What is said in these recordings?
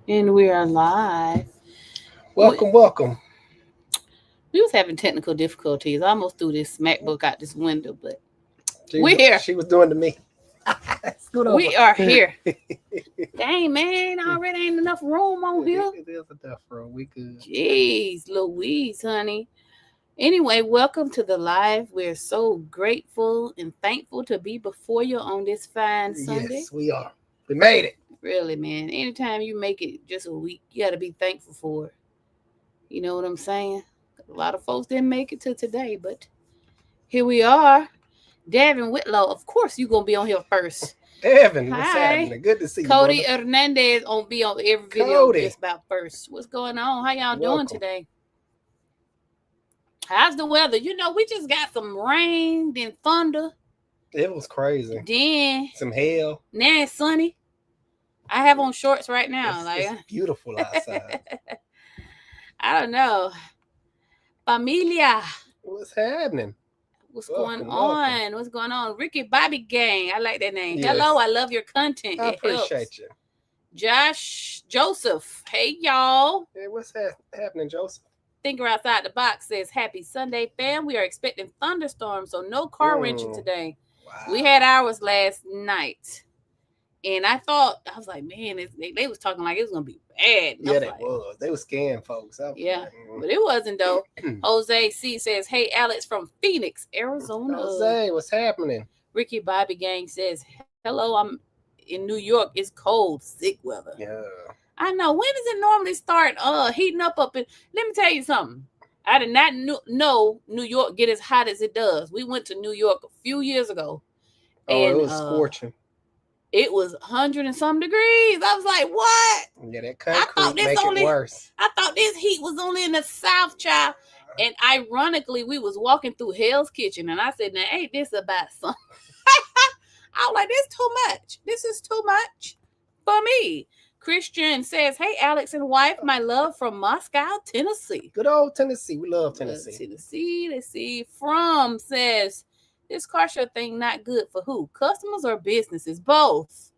And we are live. Welcome. We was having technical difficulties. I almost threw this MacBook out this window, but She was we're here. she was doing to me. Scoot over. We are here. Dang, man, already ain't enough room on here. It is enough room. We good. Jeez, Louise, honey. Anyway, welcome to the live. We're so grateful and thankful to be before you on this fine Sunday. Yes, we are. We made it. Really, man. Anytime you make it just a week, you got to be thankful for it. You know what I'm saying? A lot of folks didn't make it to today, but here we are. Davin Whitlow, of course you gonna be on here first. Devin, what's Hi. happening? Good to see you, Cody brother. Hernandez on be on every video Cody. just about first. What's going on? How y'all doing Welcome. today? How's the weather? You know, we just got some rain, then thunder, It was crazy. then Some hail. now it's sunny. I have on shorts right now. It's beautiful outside. I don't know. Familia. What's happening? What's Welcome, going welcome. on? What's going on? Ricky Bobby Gang. I like that name. Yes. Hello, I love your content. I It helps. appreciate you. Josh Joseph. Hey, y'all. Hey, what's happening, Joseph? Thinker Outside the Box says, Happy Sunday, fam. We are expecting thunderstorms, so no car wrenching today. Wow. We had ours last night. And I was like, man, they was talking like it was going to be bad. And I Yeah, was they like, was. They was scaring folks. Yeah, but it wasn't, though. Jose C says, hey, Alex from Phoenix, Arizona. Jose, what's happening? Ricky Bobby Gang says, hello, I'm in New York. It's cold, sick weather. Yeah. I know. When does it normally start heating up in? Let me tell you something. I did not know New York get as hot as it does. We went to New York a few years ago. Oh, And it was scorching. It was 100 and some degrees. I was like, what? Yeah, that concrete make it worse. I thought this heat was only in the South, child. And ironically, we was walking through Hell's Kitchen, and I said, now, ain't this about something? I was like, this too much. This is too much for me. Christian says, hey, Alex and wife, my love from Moscow, Tennessee. Good old Tennessee. We love Tennessee. Tennessee. Let's see. From says, this car show thing not good for who? Customers or businesses? Both.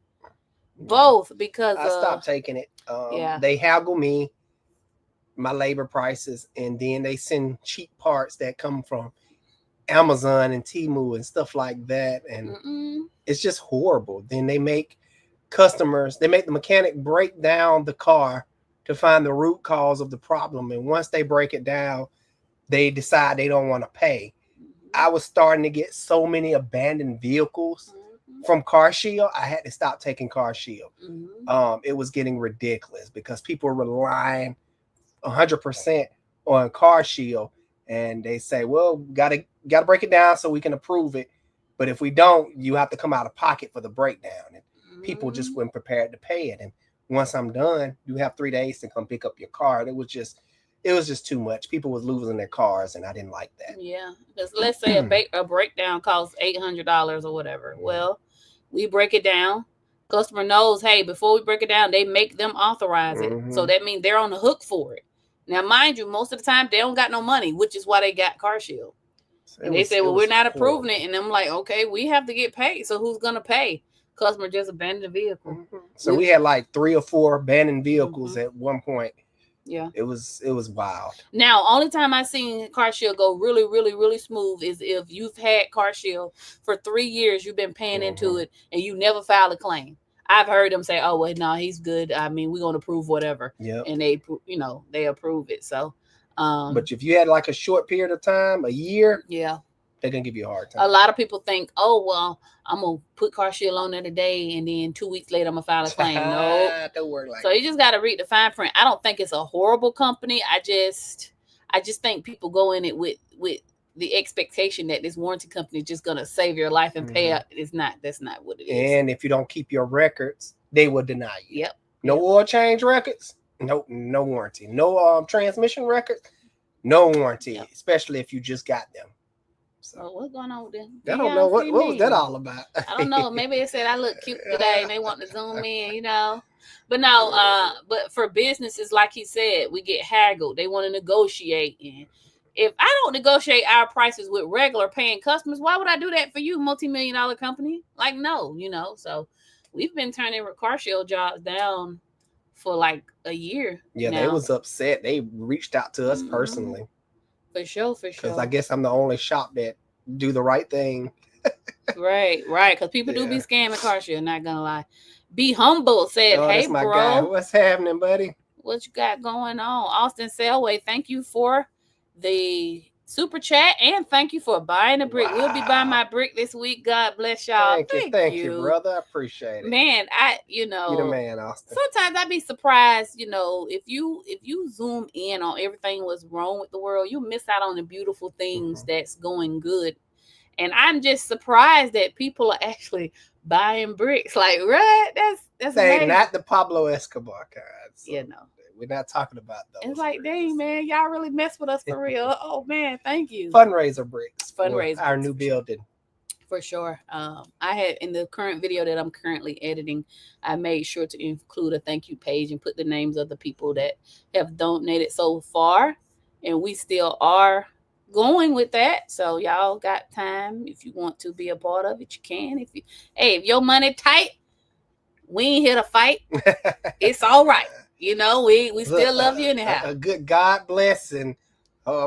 Both, because I stopped taking it. They haggle me my labor prices, and then they send cheap parts that come from Amazon and Temu and stuff like that, and it's just horrible. Then they make the mechanic break down the car to find the root cause of the problem, and once they break it down, they decide they don't want to pay. I was starting to get so many abandoned vehicles from Car Shield. I had to stop taking Car Shield. It was getting ridiculous because people were relying 100% on Car Shield, and they say, well, gotta break it down so we can approve it, but if we don't, you have to come out of pocket for the breakdown. And people just weren't prepared to pay it. And once I'm done, you have 3 days to come pick up your car. It was just too much. People was losing their cars, and I didn't like that. Yeah, because let's say a breakdown costs $800 or whatever. Well, we break it down. Customer knows, hey, before we break it down, they make them authorize it. So that means they're on the hook for it. Now, mind you, most of the time, they don't got no money, which is why they got Car Shield. And they say, well, we're not approving it. And I'm like, okay, we have to get paid. So who's going to pay? Customer just abandoned the vehicle. So we had like 3 or 4 abandoned vehicles at one point. Yeah. It was wild. Now, only time I've seen Car Shield go really, really, really smooth is if you've had Car Shield for 3 years, you've been paying into it, and you never filed a claim. I've heard them say, oh, well, no, he's good. I mean, we're going to approve whatever. Yeah. And they approve it. So, but if you had like a short period of time, a year, yeah, they're going to give you a hard time. A lot of people think, oh, well, I'm going to put Car Shield on there today, and then 2 weeks later, I'm going to file a claim. No. Don't work like so you just got to read the fine print. I don't think it's a horrible company. I just think people go in it with the expectation that this warranty company is just going to save your life and pay out. That's not what it is. And if you don't keep your records, they will deny you. Yep. No oil change records, no warranty. No transmission records, no warranty, especially if you just got them. So what's going on with them? I don't know what was that all about. I don't know. Maybe they said I look cute today and they want to zoom in, But no, but for businesses, like he said, we get haggled. They want to negotiate. And if I don't negotiate our prices with regular paying customers, why would I do that for you, multi-million-dollar company? Like, no, So we've been turning Car Shield jobs down for like a year. Yeah, now. They was upset. They reached out to us personally. For sure. Because I guess I'm the only shop that do the right thing. Right. Because people do be scamming car share, not gonna lie. Be humble said, hey, that's my bro. guy. What's happening, buddy? What you got going on? Austin Selway, thank you for the super chat and thank you for buying a brick. Wow. We'll be buying my brick this week. God bless y'all. Thank you, brother. I appreciate it. Man, you're the man, Austin. Sometimes I'd be surprised, if you zoom in on everything what's wrong with the world, you miss out on the beautiful things that's going good. And I'm just surprised that people are actually buying bricks. Like, right? That's amazing. Not the Pablo Escobar kinds. So we're not talking about those. It's like, dang, man, y'all really mess with us for real. Oh, man, thank you. Fundraiser bricks. Fundraiser. Our new building. For sure. I had in the current video that I'm currently editing, I made sure to include a thank you page and put the names of the people that have donated so far. And we still are going with that. So y'all got time. If you want to be a part of it, you can. If your money tight, we ain't here to fight. It's all right. We still love you anyhow. A good God bless and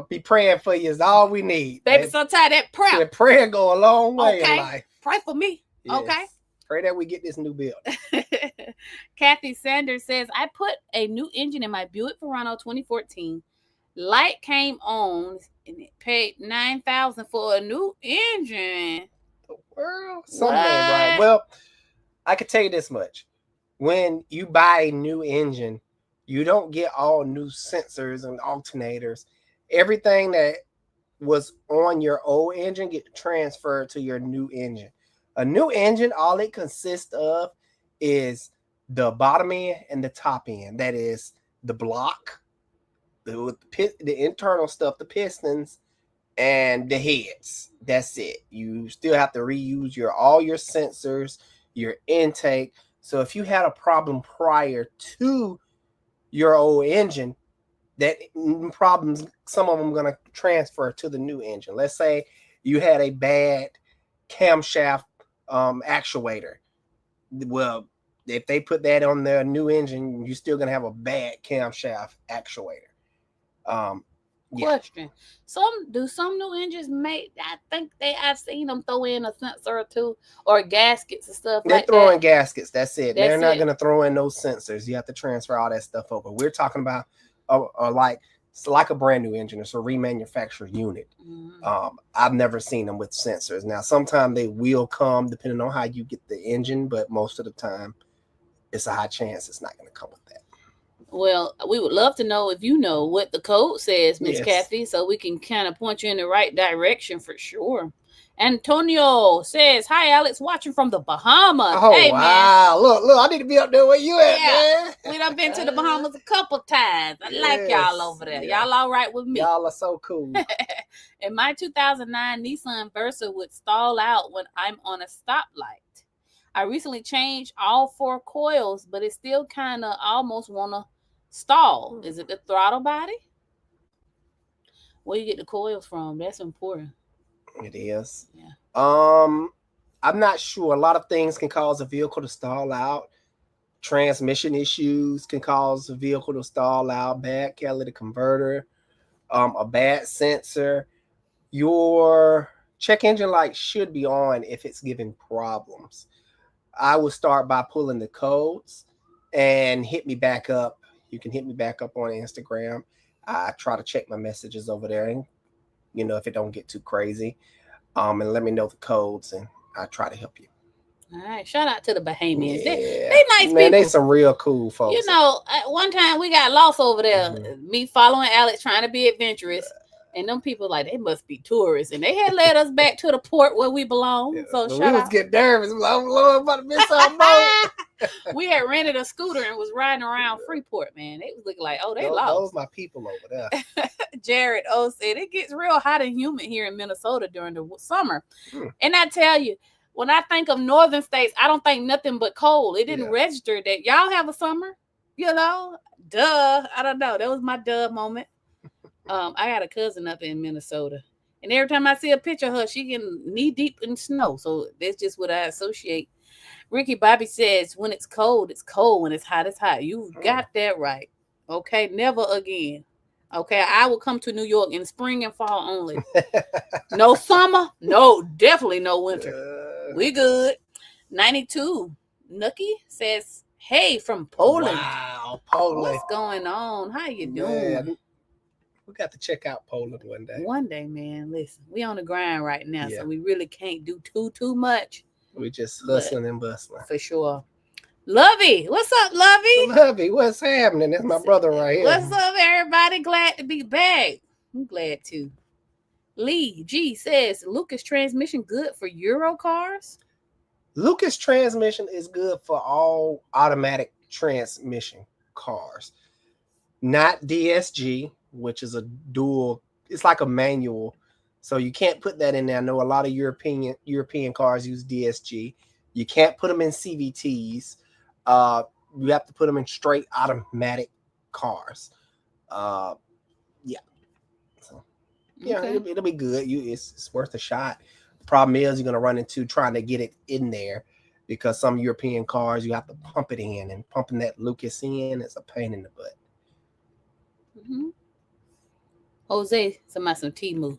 be praying for you is all we need. Baby, sometimes that prayer. That prayer go a long way in life. Pray for me. Yes. Okay. Pray that we get this new build. Kathy Sanders says, I put a new engine in my Buick Verano 2014. Light came on and it paid $9,000 for a new engine. The world? Something right. Well, I can tell you this much. When you buy a new engine, you don't get all new sensors and alternators. Everything that was on your old engine get transferred to your new engine. A new engine, all it consists of is the bottom end and the top end. That is the block, the internal stuff, the pistons, and the heads. That's it. You still have to reuse all your sensors, your intake. So if you had a problem prior to your old engine, that problems, some of them are going to transfer to the new engine. Let's say you had a bad camshaft actuator. Well, if they put that on their new engine, you're still going to have a bad camshaft actuator. Question. Some new engines make, I think I've seen them throw in a sensor or two or gaskets and stuff. They're throwing gaskets. That's it. They're not going to throw in those sensors. You have to transfer all that stuff over. We're talking about it's like a brand new engine. It's a remanufactured unit. I've never seen them with sensors. Now, sometimes they will come depending on how you get the engine, but most of the time, it's a high chance it's not going to come with that. Well, we would love to know if you know what the code says, Miss Kathy, so we can kind of point you in the right direction for sure. Antonio says, hi, Alex, watching from the Bahamas. Oh, hey, wow. Man. Look, I need to be up there where you at, man. We done been to the Bahamas a couple times. I like y'all over there. Yeah. Y'all all right with me? Y'all are so cool. In my 2009 Nissan Versa would stall out when I'm on a stoplight. I recently changed all 4 coils, but it still kind of almost want to stall. Is it the throttle body? Where you get the coils from? That's important. It is. Yeah. I'm not sure. A lot of things can cause a vehicle to stall out. Transmission issues can cause a vehicle to stall out. Bad catalytic converter, a bad sensor. Your check engine light should be on if it's giving problems. I would start by pulling the codes and hit me back up. You can hit me back up on Instagram. I try to check my messages over there, and if it don't get too crazy, and let me know the codes, and I try to help you. All right, shout out to the Bahamians. Yeah. They nice people. Man, they some real cool folks. One time we got lost over there. Me following Alex, trying to be adventurous. And them people, they must be tourists. And they had led us back to the port where we belong. Yeah. So shout out. We was getting nervous. I'm about to miss our boat. We had rented a scooter and was riding around Freeport, man. They was looking like, they lost. Those my people over there. Jared O said, it gets real hot and humid here in Minnesota during the summer. And I tell you, when I think of northern states, I don't think nothing but cold. It didn't register that y'all have a summer, Duh. I don't know. That was my duh moment. I got a cousin up in Minnesota, and every time I see a picture of her, she getting knee deep in snow. So that's just what I associate Ricky Bobby says, when it's cold, it's cold. When it's hot. You got that right. Okay, never again. Okay, I will come to New York in spring and fall only. No summer, no, definitely no winter. We good. 92. Nookie says, hey, from Poland. Wow, Poland. What's going on? How you doing? We got to check out Poland one day. One day, man. Listen, we on the grind right now, so we really can't do too much. We just hustling and bustling. For sure. Lovey, what's up, Lovey? Lovey, what's happening? That's my brother right here. What's up, everybody? Glad to be back. I'm glad too. Lee G says, Lucas transmission good for Euro cars? Lucas transmission is good for all automatic transmission cars. Not DSG, which is a dual, it's like a manual. So you can't put that in there. I know a lot of European cars use DSG. You can't put them in CVTs. You have to put them in straight automatic cars. So, it'll be good. It's worth a shot. The problem is you're going to run into trying to get it in there because some European cars, you have to pump it in, and pumping that Lucas in is a pain in the butt. Mm-hmm. Jose, somebody some Temu.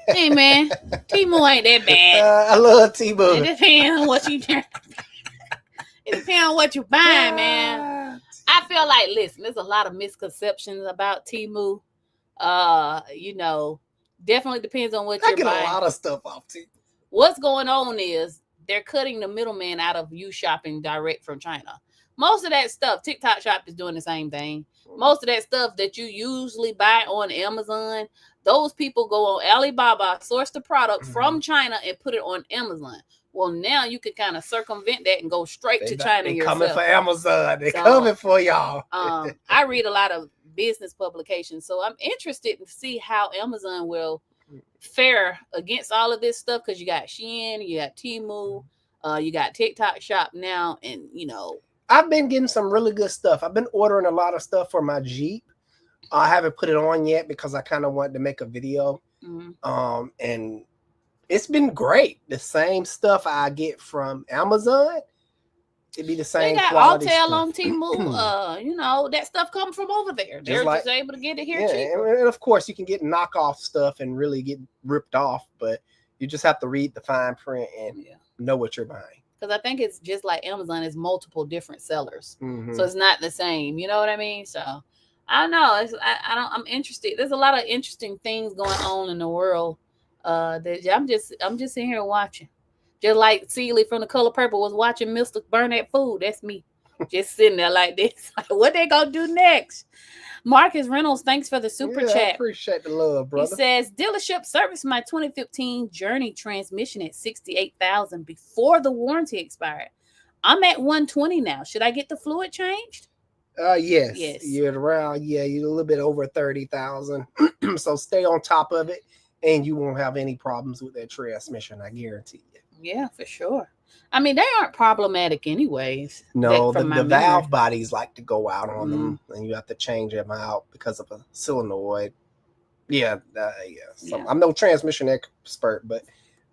Hey, man, Temu ain't that bad. I love Temu. It depends on what you It depends on what you buying, man. I feel like, listen, there's a lot of misconceptions about Temu. Definitely depends on what you're buying. I get a lot of stuff off Temu. What's going on is they're cutting the middleman out of you shopping direct from China. Most of that stuff, TikTok Shop is doing the same thing. Most of that stuff that you usually buy on Amazon, those people go on Alibaba, source the product from China and put it on Amazon. Well, now you can kind of circumvent that and go straight to China yourself. Coming for Amazon. They're coming for y'all. I read a lot of business publications, so I'm interested to see how Amazon will fare against all of this stuff, because you got Shein, you got Temu, you got TikTok Shop now, and I've been getting some really good stuff. I've been ordering a lot of stuff for my Jeep. I haven't put it on yet because I kind of wanted to make a video. And it's been great. The same stuff I get from Amazon, it'd be the same. They got Alltel on Temu. That stuff comes from over there. They're just able to get it here cheaper. And of course, you can get knockoff stuff and really get ripped off, but you just have to read the fine print and know what you're buying. Because I think it's just like Amazon is multiple different sellers, so it's not the same. You know what I mean? So I don't know. I'm interested. There's a lot of interesting things going on in the world. That I'm just sitting here watching, just like Celie from The Color Purple was watching Mr. Burn That Food. That's me, just sitting there like this. What they gonna do next? Marcus Reynolds, thanks for the super chat. I appreciate the love, brother. He says, dealership serviced my 2015 Journey transmission at $68,000 before the warranty expired. I'm at $120 now. Should I get the fluid changed? Yes. You're around. You're a little bit over 30,000. So stay on top of it, and you won't have any problems with that transmission. I guarantee you. Yeah, for sure. I mean, they aren't problematic anyways. No, the valve bodies like to go out on them, and you have to change them out because of a solenoid. I'm no transmission expert, but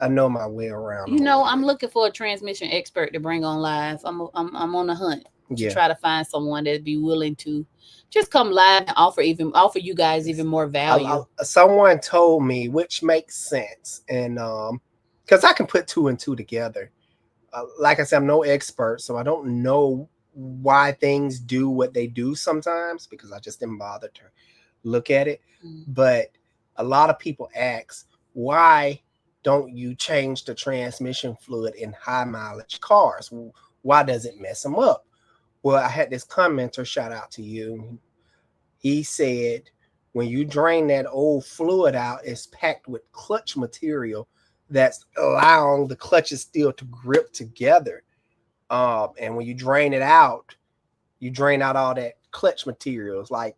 I know my way around. I'm looking for a transmission expert to bring on live. I'm on the hunt to try to find someone that'd be willing to just come live and offer you guys even more value. Someone told me, which makes sense, and because I can put two and two together. Like I said, I'm no expert, so I don't know why things do what they do sometimes, because I just didn't bother to look at it. But a lot of people ask, why don't you change the transmission fluid in high mileage cars? Why does it mess them up? Well, I had this commenter, shout out to you. He said, when you drain that old fluid out, it's packed with clutch material that's allowing the clutches still to grip together. And when you drain it out, you drain out all that clutch material. It's like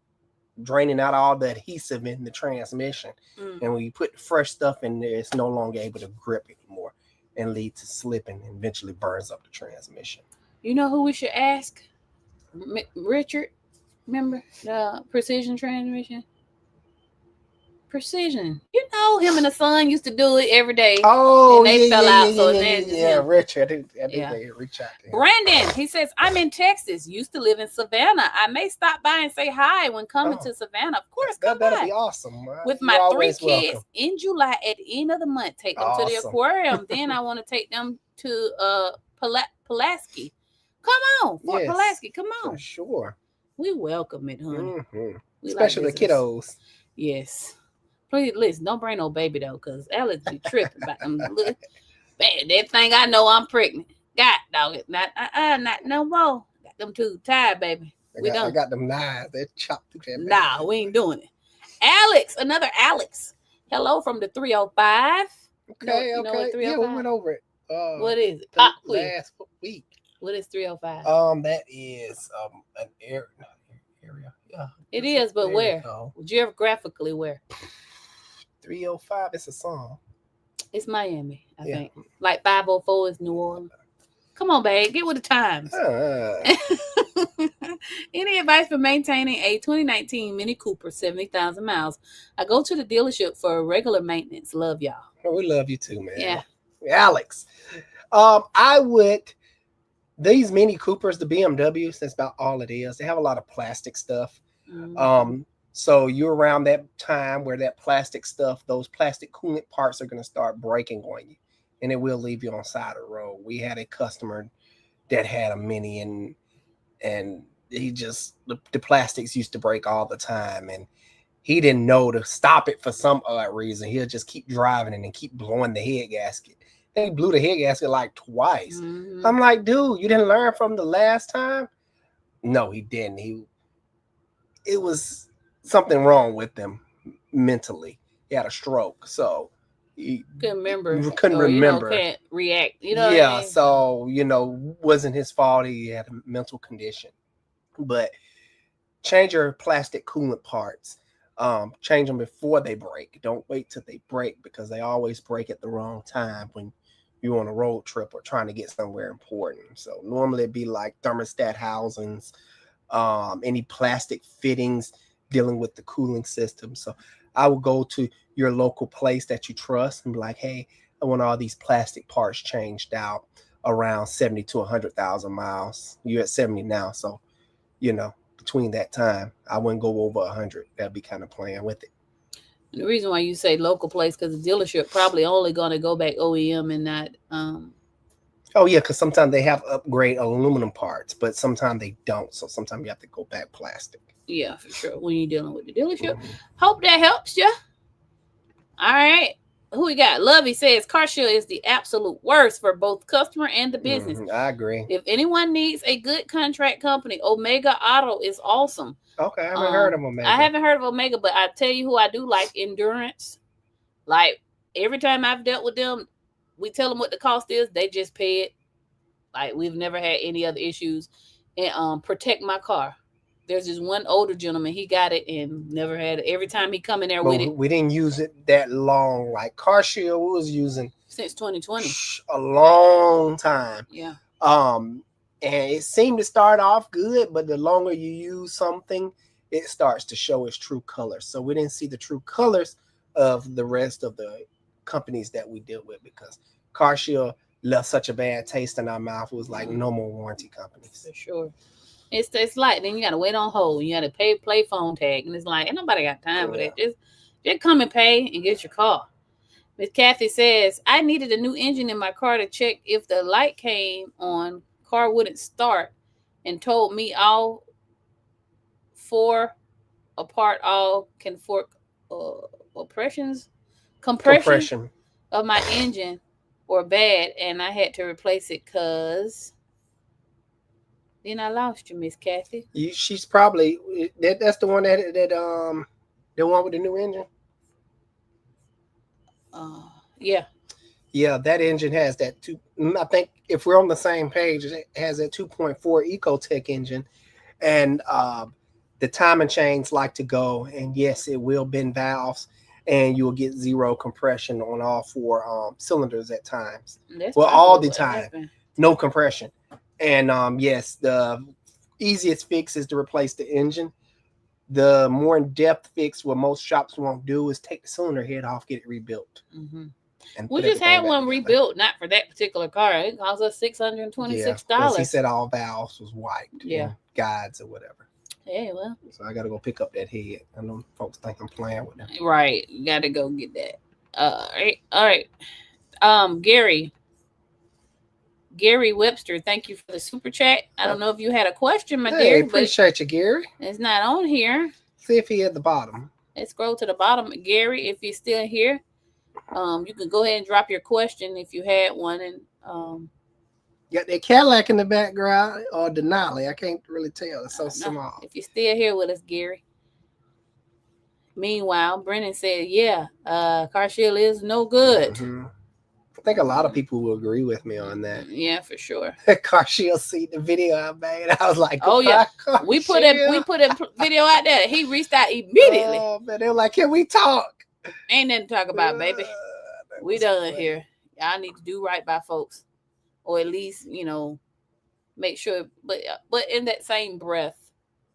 draining out all the adhesive in the transmission. And when you put fresh stuff in there, it's no longer able to grip anymore and lead to slipping and eventually burns up the transmission. You know who we should ask? Richard, remember the precision transmission? Precision. You know, him and the son used to do it every day. Oh, and they fell out. So Richard. I did reach out to him. Brandon, he says, I'm in Texas. Used to live in Savannah. I may stop by and say hi when coming to Savannah. Of course, that'll be awesome. With my 3 kids in July at the end of the month. Take them to the aquarium. Then I want to take them to Pulaski. Come on, Fort Pulaski. Come on. For sure. We welcome it, honey. Mm-hmm. Especially the kiddos. Yes. Please, listen, don't bring no baby though, because Alex be tripping about them. Man, that thing I know I'm pregnant. God, dog, not no more. Got them too tired, baby. I got them knives. They're chopped through that. Nah, we ain't doing it. Alex, another Alex. Hello from the 305. Okay, you know what 305? Yeah, we went over it. What is it? Pop last week. What is 305? That is an area. Yeah. It is, but where? Geographically, where? 305. It's a song. It's Miami, I think. Like 504 is New Orleans. Come on, babe. Get with the times. Any advice for maintaining a 2019 Mini Cooper, 70,000 miles? I go to the dealership for regular maintenance. Love y'all. We love you too, man. Yeah. Alex. I would... These Mini Coopers, the BMWs, that's about all it is. They have a lot of plastic stuff. Mm-hmm. So you're around that time where that plastic stuff, those plastic coolant parts are going to start breaking on you, and it will leave you on the side of the road. We had a customer that had a Mini, and he just the plastics used to break all the time, and he didn't know to stop it for some odd reason. He'll just keep driving and keep blowing the head gasket. He blew the head gasket like twice. Mm-hmm. I'm like, dude, you didn't learn from the last time? No, he didn't. It was something wrong with him mentally. He had a stroke, so he couldn't remember. Can't react. You know. Yeah, what I mean? So wasn't his fault. He had a mental condition. But change your plastic coolant parts. Change them before they break. Don't wait till they break, because they always break at the wrong time when you're on a road trip or trying to get somewhere important. So normally it'd be like thermostat housings, any plastic fittings dealing with the cooling system. So I would go to your local place that you trust and be like, hey, I want all these plastic parts changed out around 70 to 100,000 miles. You're at 70 now. So, between that time, I wouldn't go over 100. That'd be kind of playing with it. And the reason why you say local place, because the dealership probably only going to go back OEM and not. Oh yeah, because sometimes they have upgrade aluminum parts, but sometimes they don't. So sometimes you have to go back plastic. Yeah, for sure. When you're dealing with the dealership, hope that helps you. All right. Who we got? Lovey says CarShield is the absolute worst for both customer and the business. I agree. If anyone needs a good contract company, Omega Auto is awesome. Okay, I haven't heard of Omega. I haven't heard of Omega, but I tell you who I do like, Endurance. Like, every time I've dealt with them, we tell them what the cost is. They just pay it. Like, we've never had any other issues. And Protect My Car. There's this one older gentleman, he got it and never had it. Every time he come in there with it. We didn't use it that long. Like CarShield, we was using since 2020. A long time. Yeah. And it seemed to start off good, but the longer you use something, it starts to show its true colors. So we didn't see the true colors of the rest of the companies that we deal with, because CarShield left such a bad taste in our mouth. It was like no more warranty companies. For sure. It's like, then you gotta wait on hold. You gotta play phone tag, and it's like, ain't nobody got time for that. Just come and pay and get your car. Miss Kathy says, I needed a new engine in my car to check if the light came on, car wouldn't start, and told me all four apart all can fork compression of my engine or bad, and I had to replace it because. Then I lost you, Miss Kathy. She's probably that's the one that the one with the new engine. Yeah. Yeah, that engine has that two. I think if we're on the same page, it has that 2.4 Ecotech engine, and the timing chains like to go. And yes, it will bend valves, and you'll get zero compression on all four cylinders at times. All the time, no compression. And yes, the easiest fix is to replace the engine. The more in-depth fix, what most shops won't do, is take the cylinder head off, get it rebuilt. And we just had one rebuilt, not for that particular car. It cost us $626. He said all valves was wiped. Yeah, guides or whatever. Yeah, well. So I got to go pick up that head. I know folks think I'm playing with them. Right, you got to go get that. All right. Gary Webster, thank you for the super chat. I don't know if you had a question, my dear. Appreciate you, Gary. It's not on here. See if he at the bottom. Let's scroll to the bottom. Gary, if he's still here, you can go ahead and drop your question if you had one. And got that Cadillac in the background or Denali. I can't really tell. It's so small. If you're still here with us, Gary. Meanwhile, Brennan said, yeah, CarShield is no good. I think a lot of people will agree with me on that. Yeah, for sure. CarShield see the video I made. I was like, oh yeah, we put a video out there. He reached out immediately. Oh, but they were like, can we talk? Ain't nothing to talk about, baby. We done here. Y'all need to do right by folks, or at least make sure. But in that same breath,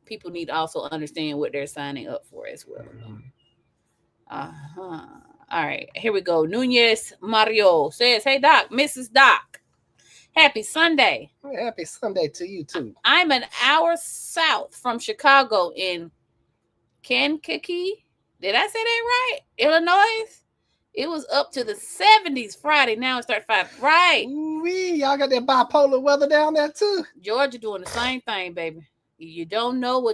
people need to also understand what they're signing up for as well. All right, here we go. Nunez Mario says, hey, Doc, Mrs. Doc, happy Sunday. Happy Sunday to you, too. I'm an hour south from Chicago in Kankakee. Did I say that right? Illinois? It was up to the 70s Friday. Now it's 35. Right. Ooh-wee, y'all got that bipolar weather down there, too? Georgia doing the same thing, baby. You don't know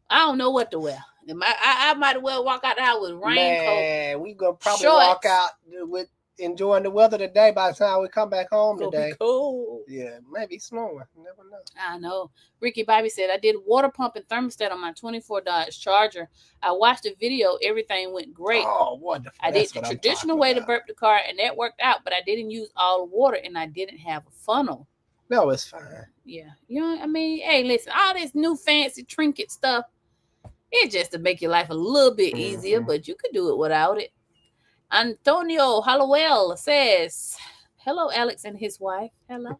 I don't know what to wear. I might as well walk out the house with raincoat. We gonna probably walk out with enjoying the weather today. By the time we come back home today, cool. Yeah, maybe snowing. Never know. I know. Ricky Bobby said, I did water pump and thermostat on my 24 Dodge Charger. I watched the video. Everything went great. Oh, wonderful. I did the traditional way to burp the car, and that worked out. But I didn't use all the water, and I didn't have a funnel. No, it's fine. Yeah, hey, listen, all this new fancy trinket stuff. It's just to make your life a little bit easier, but you could do it without it. Antonio Hallowell says, hello, Alex and his wife. Hello.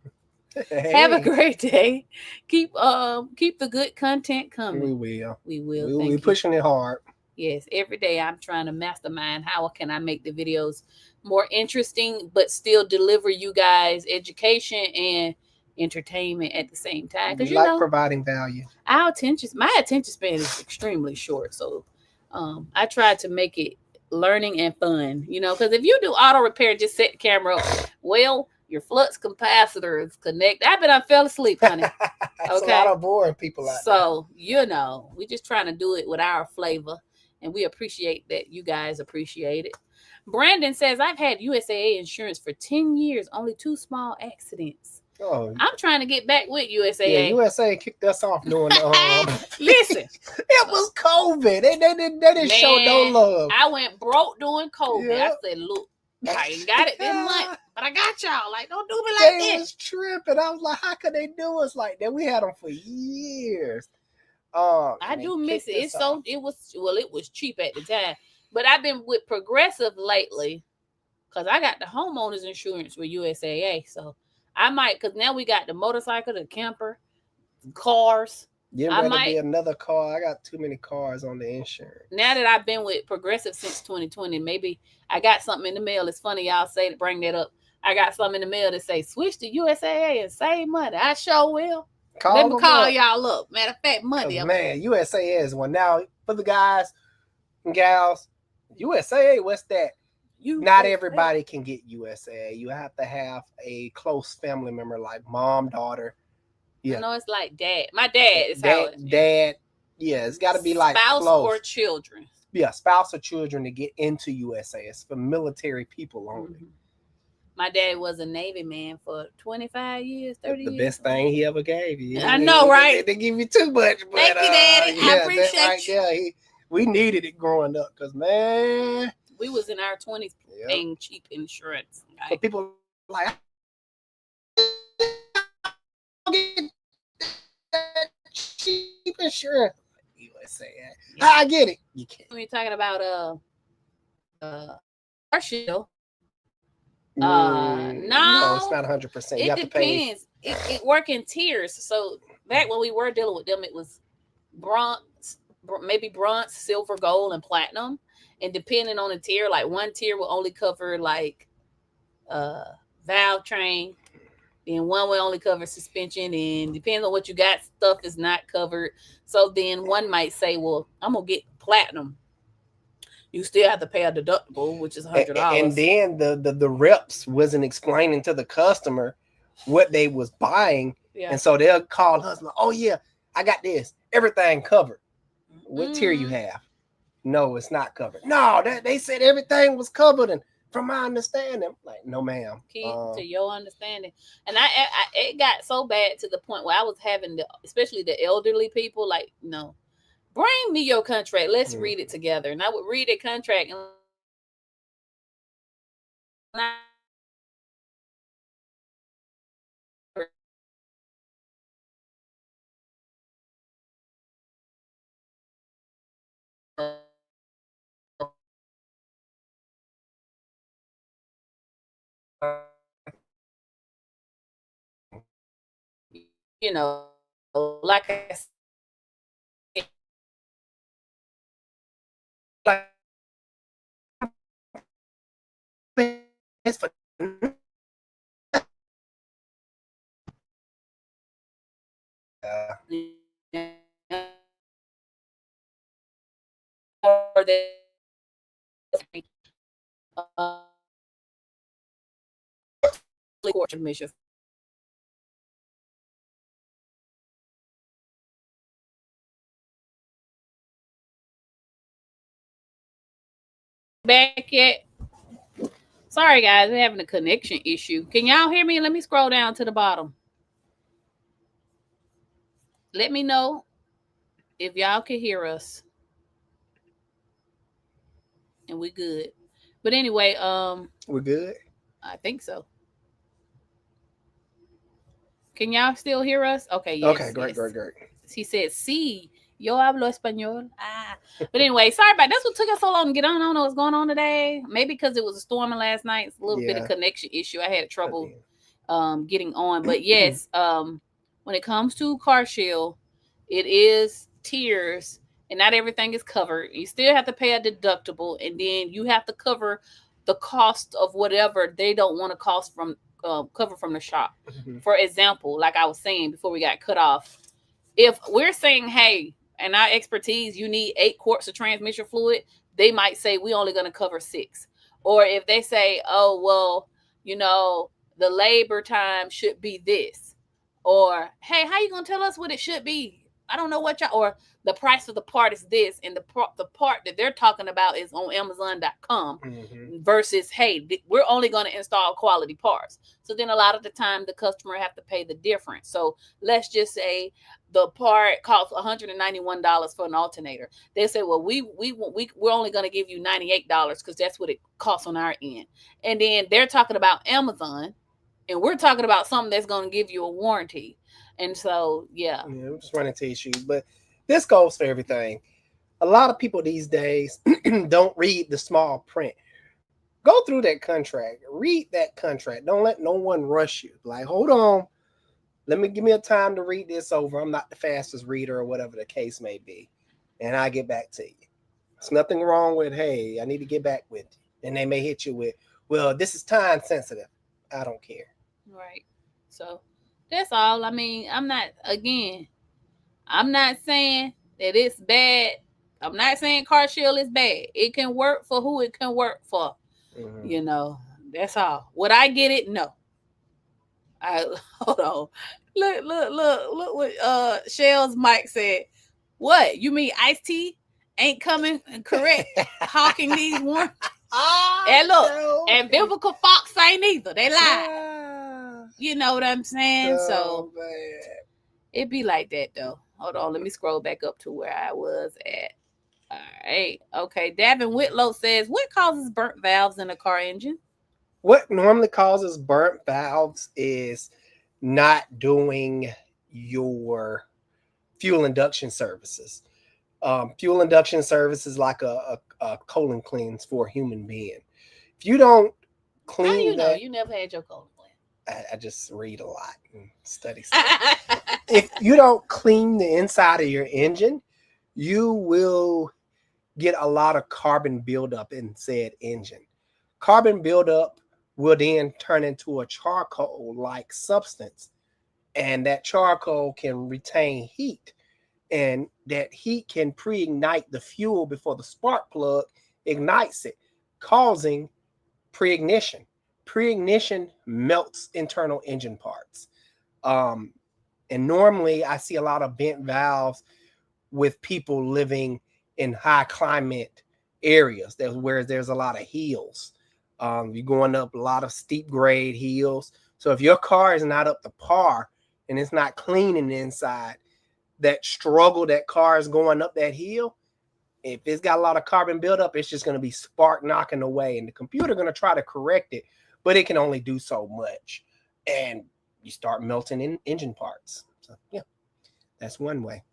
Hey. Have a great day. Keep the good content coming. We will. We're pushing it hard. Yes, every day I'm trying to mastermind how can I make the videos more interesting, but still deliver you guys education and entertainment at the same time, because providing value. My attention span is extremely short, so I try to make it learning and fun, because if you do auto repair, just set the camera up. Well, your flux capacitor is connected. I fell asleep, honey. Okay, a lot of boring people out there. We just trying to do it with our flavor, and we appreciate that you guys appreciate it. Brandon says, I've had USAA insurance for 10 years, only 2 small accidents. Oh, I'm trying to get back with USAA. Yeah, USAA kicked us off doing listen, it was COVID. They didn't show no love. I went broke during COVID. Yeah. I said, look, I ain't got it this month, but I got y'all. Like, don't do me like this. They was tripping. I was like, how could they do us like that? We had them for years. I do miss it. It was cheap at the time. But I've been with Progressive lately because I got the homeowners insurance with USAA. So I might, because now we got the motorcycle, the camper, cars. Yeah, might be another car. I got too many cars on the insurance. Now that I've been with Progressive since 2020, maybe I got something in the mail. It's funny y'all bring that up. I got something in the mail that say switch to USAA and save money. I sure will. Let me call y'all up. Matter of fact, Monday. Man, USAA is one. Now, for the guys and gals, USAA, what's that? Not everybody can get USAA. You have to have a close family member like mom, daughter. Yeah. I know it's like dad. My dad is dad. Yeah, it's got to be like spouse close. Or children. Yeah, spouse or children to get into USAA. It's for military people only. Mm-hmm. My dad was a Navy man for 25 years, 30 years. The best thing he ever gave you. I know, right? They give you too much. But, thank you, Daddy. I appreciate you. Yeah, we needed it growing up because, man. We was in our 20s paying cheap insurance. Right? But people like, cheap insurance. USA. Yeah. I get it. You can't. When you're talking about CarShield. No, it's not 100%. You have to pay. It works in tiers. So back when we were dealing with them, it was maybe bronze, silver, gold, and platinum. And depending on the tier, like one tier will only cover like valve train, then one will only cover suspension, and depends on what you got, stuff is not covered. So then one might say, well, I'm gonna get platinum. You still have to pay a deductible, which is $100. And then the reps wasn't explaining to the customer what they was buying. Yeah. And so they'll call us like, oh yeah, I got this. Everything covered. What tier you have? No, it's not covered. No, they said everything was covered, and from my understanding, like, no, ma'am. Keep to your understanding. And I it got so bad to the point where I was having especially the elderly people, like, no, bring me your contract. Let's read it together. And I would read a contract and you know, like I said, it's for back yet? Sorry guys, we're having a connection issue. Can y'all hear me? Let me scroll down to the bottom. Let me know if y'all can hear us. And we good. But anyway, we're good. I think so. Can y'all still hear us? Okay, yes. Okay, great. He said, sí, yo hablo español. But anyway, sorry about that's what took us so long to get on. I don't know what's going on today. Maybe because it was storming last night. It's a little bit of connection issue. I had trouble getting on. But yes, when it comes to CarShield, it is tiers, and not everything is covered. You still have to pay a deductible, and then you have to cover the cost of whatever they don't want to cost from cover from the shop. For example, like I was saying before we got cut off, if we're saying, hey, in our expertise, you need 8 quarts of transmission fluid, they might say we only going to cover 6. Or if they say, oh, well, you know, the labor time should be this. Or, hey, how you going to tell us what it should be? I don't know what y'all, or the price of the part is this, and the part that they're talking about is on Amazon.com versus, hey, we're only going to install quality parts. So then a lot of the time the customer have to pay the difference. So let's just say the part costs $191 for an alternator. They say, well, we're only going to give you $98 because that's what it costs on our end. And then they're talking about Amazon, and we're talking about something that's going to give you a warranty. And so, yeah, we're just running into issues. But this goes for everything. A lot of people these days don't read the small print. Go through that contract. Read that contract. Don't let no one rush you. Like, hold on. Give me a time to read this over. I'm not the fastest reader or whatever the case may be. And I'll get back to you. There's nothing wrong with, hey, I need to get back with you. And they may hit you with, well, this is time sensitive. I don't care. Right. So that's all. I mean, I'm not saying that it's bad. I'm not saying CarShield is bad. It can work for who it can work for. You know, that's all. Would I get it? No. Hold on. Look what Shell's Mike said. What? You mean Ice-T ain't coming correct hawking these ones? And look, and Biblical Fox ain't either. They lie. You know what I'm saying? So it be like that though. Hold on, let me scroll back up to where I was at. All right. Okay. Davin Whitlow says, what causes burnt valves in a car engine? What normally causes burnt valves is not doing your fuel induction services. Fuel induction services like a colon cleanse for a human being. If you don't clean, how do you know you never had your colon cleanse? I just read a lot and study stuff. If you don't clean the inside of your engine, you will get a lot of carbon buildup in said engine. Carbon buildup will then turn into a charcoal-like substance, and that charcoal can retain heat, and that heat can pre-ignite the fuel before the spark plug ignites it, causing pre-ignition. Pre-ignition melts internal engine parts. And normally I see a lot of bent valves with people living in high climate areas where there's a lot of hills. You're going up a lot of steep grade hills. So if your car is not up to par and it's not clean in the inside, that struggle that car is going up that hill, if it's got a lot of carbon buildup, it's just going to be spark knocking away, and the computer going to try to correct it, but it can only do so much, and you start melting in engine parts. So yeah, that's one way.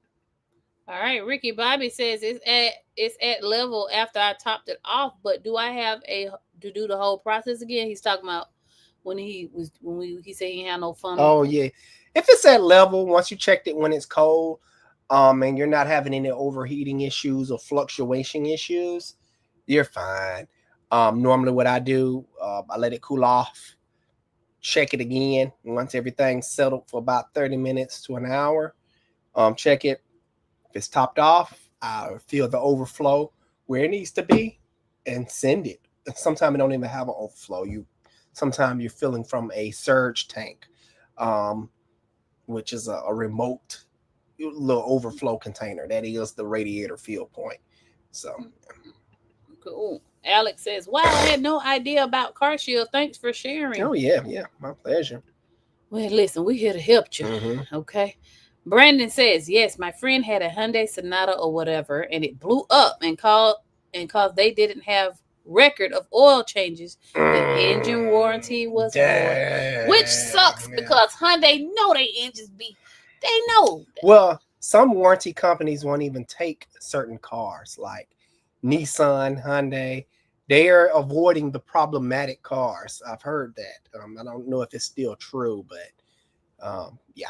All right, Ricky Bobby says it's at level after I topped it off, but do I have to do the whole process again? He's talking about when he said he had no fun. Oh yeah, if it's at level, once you checked it when it's cold, and you're not having any overheating issues or fluctuation issues, you're fine. Normally what I do, I let it cool off, check it again once everything's settled for about 30 minutes to an hour. Check it. If it's topped off, I feel the overflow where it needs to be and send it. Sometimes it don't even have an overflow. Sometimes you're filling from a surge tank, which is a remote little overflow container. That is the radiator fill point. So cool. Alex says, wow, I had no idea about CarShield. Thanks for sharing. Oh yeah, my pleasure. Well, listen, we're here to help you. Okay. Brandon says, yes, my friend had a Hyundai Sonata or whatever, and it blew up and cause they didn't have record of oil changes. The engine warranty was void, which sucks because Hyundai know their engines they know. Well, some warranty companies won't even take certain cars, like Nissan, Hyundai. They are avoiding the problematic cars. I've heard that. I don't know if it's still true, but yeah.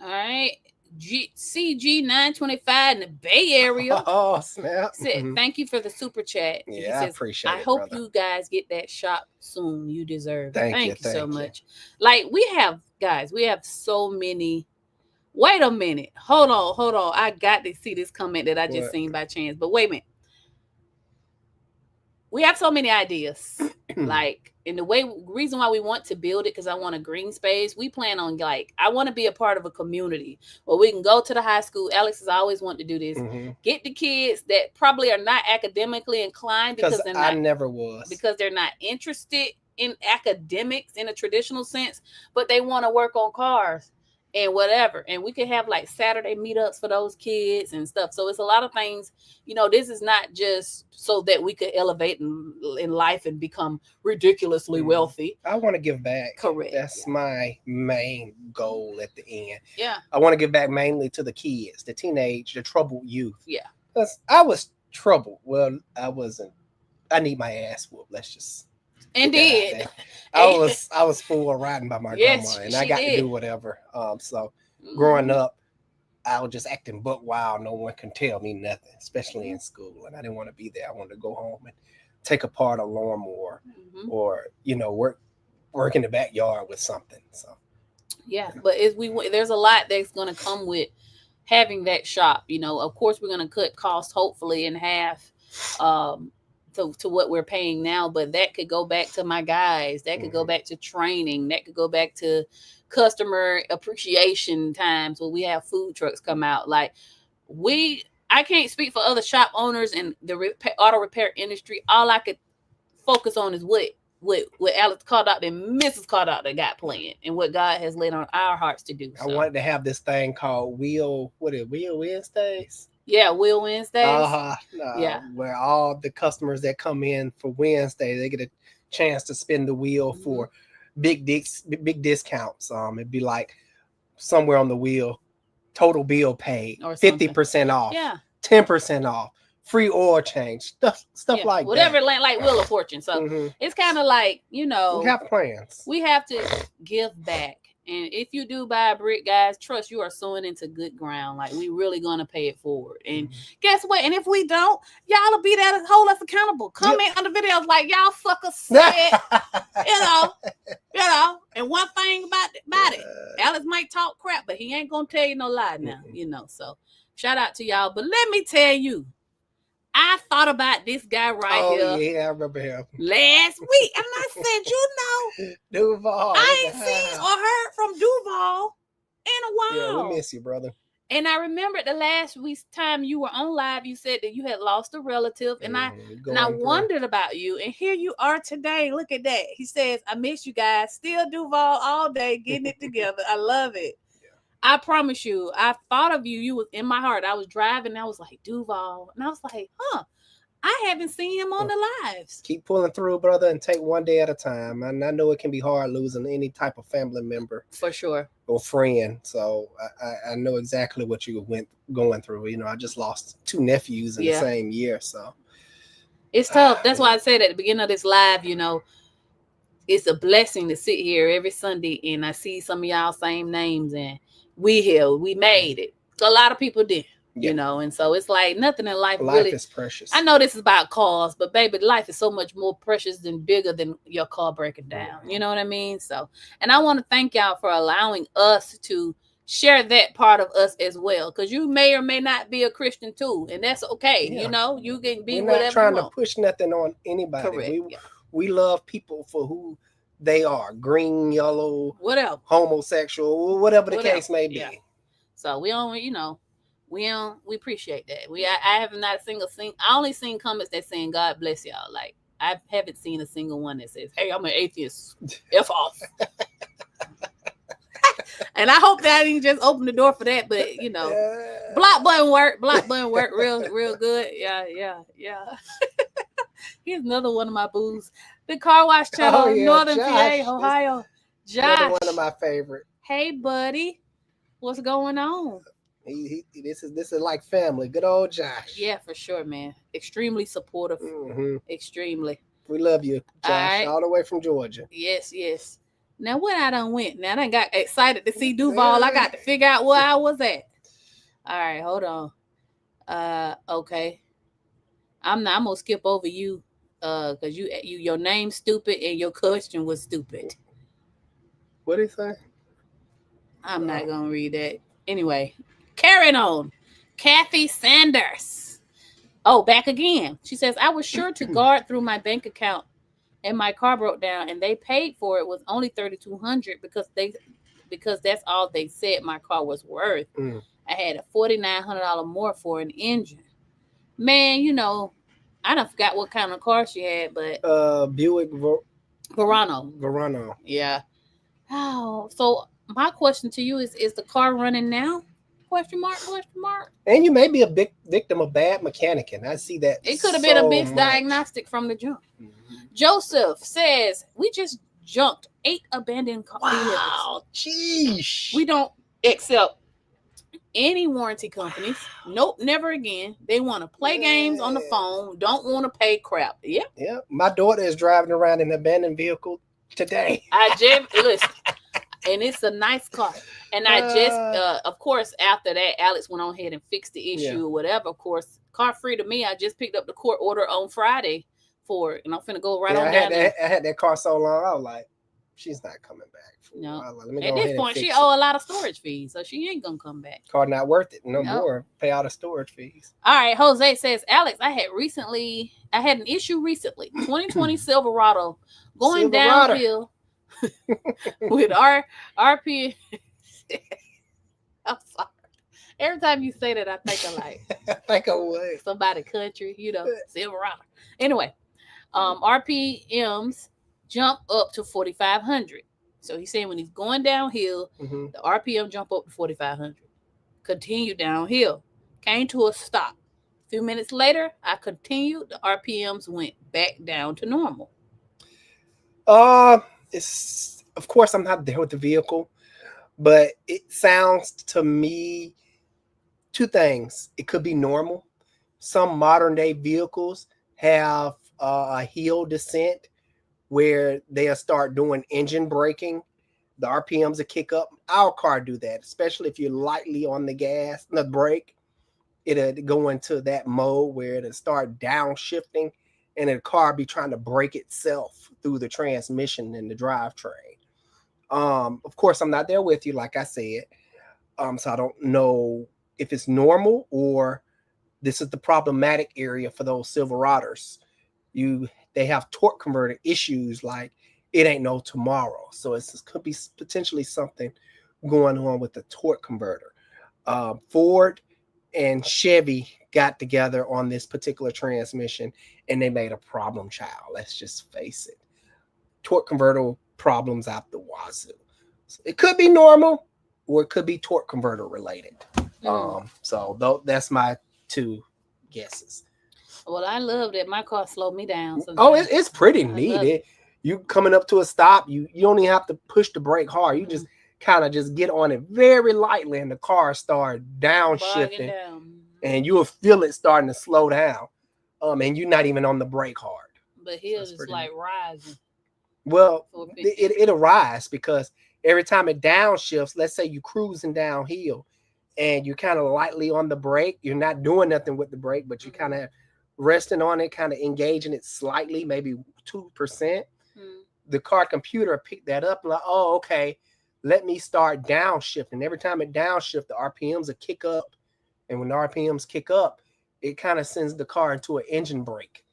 All right. CG925 in the Bay Area. Oh, snap. Said, thank you for the super chat. Yeah, I appreciate it. I hope you guys get that shop soon. You deserve it. Thank you so much. Like, we have so many. Wait a minute. Hold on. I got to see this comment that I just seen by chance. But wait a minute. We have so many ideas. Like, and the reason why we want to build it, because I want a green space. We plan on, like, I want to be a part of a community where we can go to the high school. Alex has always wanted to do this. Get the kids that probably are not academically inclined because I never was. Because they're not interested in academics in a traditional sense, but they want to work on cars and whatever. And we could have like Saturday meetups for those kids and stuff. So it's a lot of things, this is not just so that we could elevate in life and become ridiculously wealthy. I want to give back. Correct. That's my main goal at the end. Yeah. I want to give back mainly to the kids, the troubled youth. Yeah. Because I was troubled. Well, I wasn't. I need my ass whooped. Let's just. Indeed. I was full riding by my grandma, and I got to do whatever. So growing up, I was just acting buck wild. No one can tell me nothing, especially in school. And I didn't want to be there. I wanted to go home and take apart a lawnmower or, work in the backyard with something. So yeah, but there's a lot that's going to come with having that shop. Of course, we're going to cut costs hopefully in half. To what we're paying now, but that could go back to my guys. That could go back to training. That could go back to customer appreciation times where we have food trucks come out. Like I can't speak for other shop owners in the auto repair industry. All I could focus on is what Alex Cardot and Mrs. Cardot got planned and what God has laid on our hearts to do. So. I wanted to have this thing called Wheel Wednesdays? Yeah, Wheel Wednesdays. Yeah, where all the customers that come in for Wednesday, they get a chance to spin the wheel for big discounts. It'd be like somewhere on the wheel, total bill paid, 50% off, 10% off, free oil change, stuff like whatever, that. like Wheel of Fortune. So it's kind of like, we have plans. We have to give back And if you do buy a brick, guys, trust you are sowing into good ground. Like, we really going to pay it forward. And guess what? And if we don't, y'all will be there to hold us accountable. Comment on the videos like, y'all suckers said, you know. And one thing about it, Alex might talk crap, but he ain't going to tell you no lie now, you know. So, shout out to y'all. But let me tell you, I thought about this guy here. Oh, yeah, I remember him. Last week. And I said, you know, Duval. I ain't seen or heard from Duval in a while. Yeah, we miss you, brother. And I remember the last week's time you were on live, you said that you had lost a relative. And I wondered about you. And here you are today. Look at that. He says, I miss you guys. Still Duval all day, getting it together. I love it. I promise you, I thought of you. You was in my heart. I was driving and I was like, Duval. And I was like, I haven't seen him on the lives. Keep pulling through, brother, and take one day at a time. And I know it can be hard losing any type of family member. For sure. Or friend. So I know exactly what you went going through. You know, I just lost 2 nephews in the same year. So it's tough. That's why I said at the beginning of this live, you know, it's a blessing to sit here every Sunday and I see some of y'all same names and we made it. A lot of people did, you know, and so it's like nothing in life really is precious. I know this is about cars, but baby, life is so much more precious than bigger than your car breaking down. You know what I mean? So, and I want to thank y'all for allowing us to share that part of us as well, because you may or may not be a Christian too, and that's okay. You know, you can be whatever. We're not trying to push nothing on anybody. Correct. We love people for who they are, green, yellow, whatever, homosexual, whatever the case may be. Yeah. So we don't, you know, we appreciate that. I have not I only seen comments that saying God bless y'all. Like, I haven't seen a single one that says, hey, I'm an atheist. F off. And I hope that I didn't just open the door for that, but you know, block button work real good. Yeah. Here's another one of my boos. The car wash channel, Northern PA, Ohio. Josh. Another one of my favorite. Hey, buddy. What's going on? This is like family. Good old Josh. Yeah, for sure, man. Extremely supportive. Extremely. We love you, Josh, all the way from Georgia. Yes. Now, what I done went? Now, I done got excited to see Duval. I got to figure out where I was at. All right, hold on. Okay. I'm going to skip over you because your name's stupid and your question was stupid. What did he say? I'm not going to read that. Anyway, carrying on. Kathy Sanders. Oh, back again. She says, I was sure to guard through my bank account and my car broke down and they paid for it was only $3,200 because that's all they said my car was worth. I had a $4,900 more for an engine. Man, you know, I done forgot what kind of car she had, but Buick Verano. Yeah. Oh, so my question to you is the car running now? Question mark. And you may be a big victim of bad mechanicing. I see that. It could have been a big diagnostic from the jump. Joseph says, we just junked 8 abandoned cars. Wow, jeez. We don't accept any warranty companies. Nope, never again. They want to play games on the phone, don't want to pay crap. Yeah. My daughter is driving around in an abandoned vehicle today. Listen, and it's a nice car. And I just, of course, after that, Alex went on ahead and fixed the issue or whatever. Of course, car free to me. I just picked up the court order on Friday for it, and I'm finna go on down there. I had that car so long, I was like, she's not coming back. No. At this point, she owe a lot of storage fees, so she ain't gonna come back. Car not worth it no more. Pay all the storage fees. All right, Jose says, Alex, I had an issue recently. 2020 Silverado going downhill with RPM. I'm sorry. Every time you say that, I think of what? Somebody country, you know, Silverado. Anyway, RPMs jump up to 4,500. So he's saying when he's going downhill, the RPM jump up to 4,500. Continue downhill. Came to a stop. A few minutes later, I continued. The RPMs went back down to normal. It's of course I'm not there with the vehicle, but it sounds to me 2 things. It could be normal. Some modern day vehicles have a hill descent where they'll start doing engine braking The RPMs will kick up. Our car do that, especially if you're lightly on the gas, the brake. It'll go into that mode where it'll start downshifting, and the car be trying to brake itself through the transmission and the drivetrain. Of course, I'm not there with you, like I said. So I don't know if it's normal or this is the problematic area for those Silverados. They have torque converter issues like it ain't no tomorrow. So it could be potentially something going on with the torque converter. Ford and Chevy got together on this particular transmission and they made a problem child. Let's just face it. Torque converter problems out the wazoo. So it could be normal or it could be torque converter related. So that's my two guesses. Well, I love that my car slowed me down. Sometimes. It's pretty neat. You coming up to a stop, you don't even have to push the brake hard. You just kind of just get on it very lightly and the car start downshifting and you'll feel it starting to slow down. And you're not even on the brake hard. But he'll just like rising. Well, it'll rise because every time it downshifts, let's say you're cruising downhill and you're kind of lightly on the brake, you're not doing nothing with the brake, but you kind of resting on it, kind of engaging it slightly, maybe 2%. The car computer picked that up and like, oh, okay, let me start downshifting. Every time it downshifts, the RPMs will kick up. And when the RPMs kick up, it kind of sends the car into an engine brake.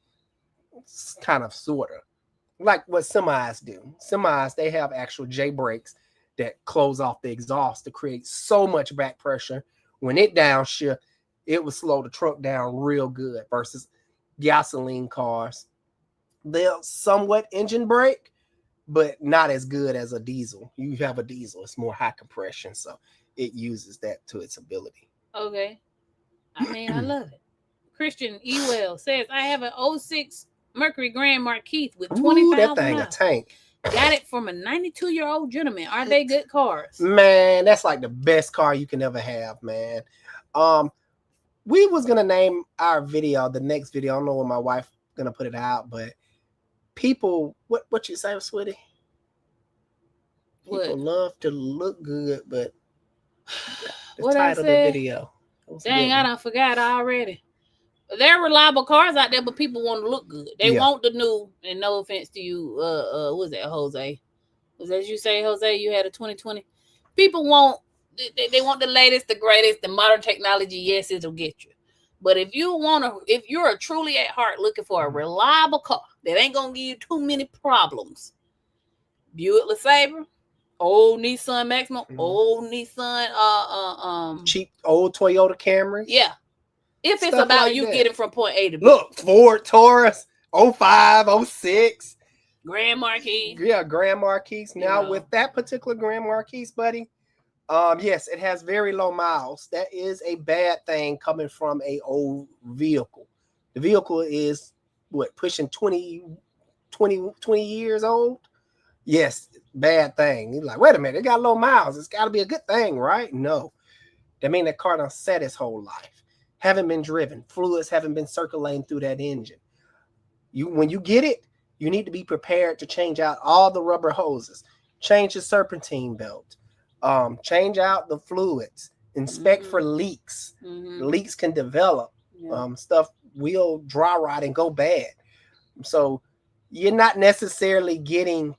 It's kind of, sort of. Like what semis do. Semis, they have actual J brakes that close off the exhaust to create so much back pressure. When it downshift, it will slow the truck down real good versus gasoline cars. They'll somewhat engine brake, but not as good as a diesel. You have a diesel, it's more high compression, so it uses that to its ability. Okay. I mean, I love it. Christian Ewell says, I have an 06 Mercury Grand Marquis with 20,000 that thing miles. A tank. Got it from a 92-year-old gentleman. Are they good cars? Man, that's like the best car you can ever have, man. We was gonna name our video, the next video. I don't know when my wife gonna put it out, but people, what you say, sweetie? People love to look good, but the title of the video. Dang, I done forgot already. There are reliable cars out there, but people want to look good. They want the new, and no offense to you, what was that, Jose? Was that you say, Jose, you had a 2020? People want, they want the latest, the greatest, the modern technology. Yes, it'll get you. But if you're a truly at heart looking for a reliable car that ain't going to give you too many problems, Buick LeSabre, old Nissan Maxima, old Nissan, cheap old Toyota Camry. Yeah. If it's about like you getting from point A to B. Look, Ford Taurus, 05, 06. Grand Marquis. Yeah, Grand Marquis. Now, with that particular Grand Marquis, buddy, yes, it has very low miles. That is a bad thing coming from an old vehicle. The vehicle is, pushing 20 years old? Yes, bad thing. You're like, wait a minute, it got low miles. It's got to be a good thing, right? No. That means that car done set its whole life. Haven't been driven. Fluids haven't been circulating through that engine. When you get it, you need to be prepared to change out all the rubber hoses, change the serpentine belt, change out the fluids, inspect for leaks. Leaks can develop. Stuff will dry rot and go bad. So you're not necessarily getting